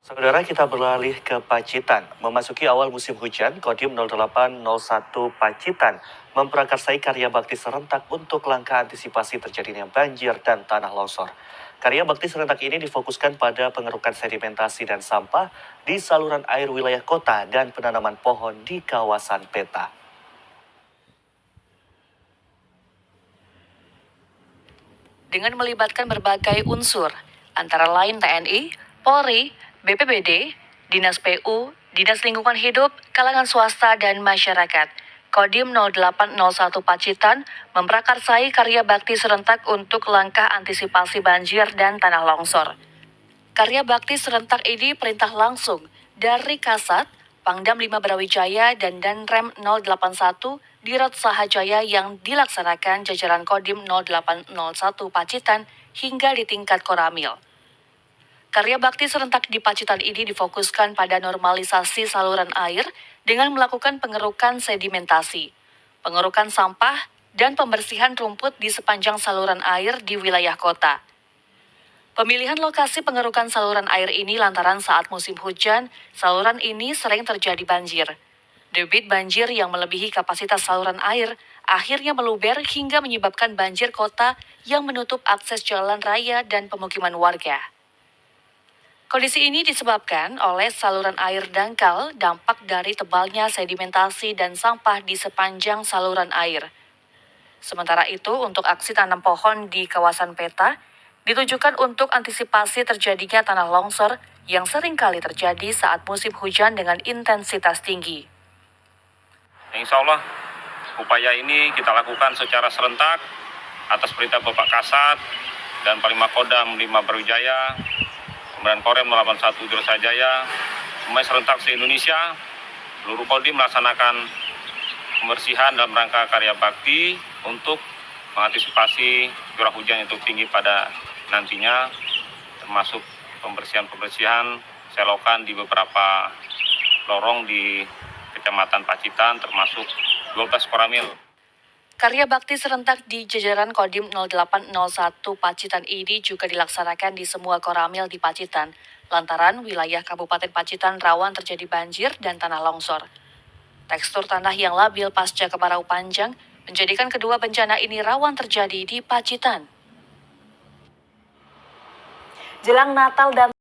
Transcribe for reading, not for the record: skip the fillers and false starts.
Saudara, kita beralih ke Pacitan. Memasuki awal musim hujan, Kodim 0801 Pacitan memprakarsai karya bakti serentak untuk langkah antisipasi terjadinya banjir dan tanah longsor. Karya bakti serentak ini difokuskan pada pengerukan sedimentasi dan sampah di saluran air wilayah kota dan penanaman pohon di kawasan peta. Dengan melibatkan berbagai unsur, antara lain TNI, Polri, BPBD, Dinas PU, Dinas Lingkungan Hidup, kalangan swasta, dan masyarakat. Kodim 0801 Pacitan memprakarsai karya bakti serentak untuk langkah antisipasi banjir dan tanah longsor. Karya bakti serentak ini perintah langsung dari Kasat, Pangdam 5 Brawijaya dan Danrem 081 Dirot Sahajaya yang dilaksanakan jajaran Kodim 0801 Pacitan hingga di tingkat Koramil. Karya bakti serentak di Pacitan ini difokuskan pada normalisasi saluran air dengan melakukan pengerukan sedimentasi, pengerukan sampah, dan pembersihan rumput di sepanjang saluran air di wilayah kota. Pemilihan lokasi pengerukan saluran air ini lantaran saat musim hujan, saluran ini sering terjadi banjir. Debit banjir yang melebihi kapasitas saluran air akhirnya meluber hingga menyebabkan banjir kota yang menutup akses jalan raya dan pemukiman warga. Kondisi ini disebabkan oleh saluran air dangkal, dampak dari tebalnya sedimentasi dan sampah di sepanjang saluran air. Sementara itu, untuk aksi tanam pohon di kawasan peta, ditujukan untuk antisipasi terjadinya tanah longsor yang sering kali terjadi saat musim hujan dengan intensitas tinggi. Insya Allah, upaya ini kita lakukan secara serentak atas perintah Bapak Kasat dan Panglima Kodam 5 Brawijaya, kemudian Korem 81 Dirut Sahajaya, semuanya serentak se-Indonesia. Seluruh Kodim melaksanakan pembersihan dalam rangka karya bakti untuk mengantisipasi curah hujan yang cukup tinggi pada nantinya, termasuk pembersihan selokan di beberapa lorong di Kecamatan Pacitan, termasuk 12 Koramil. Karya bakti serentak di jajaran Kodim 0801 Pacitan ini juga dilaksanakan di semua Koramil di Pacitan, lantaran wilayah Kabupaten Pacitan rawan terjadi banjir dan tanah longsor. Tekstur tanah yang labil pasca kemarau panjang menjadikan kedua bencana ini rawan terjadi di Pacitan. Jelang Natal dan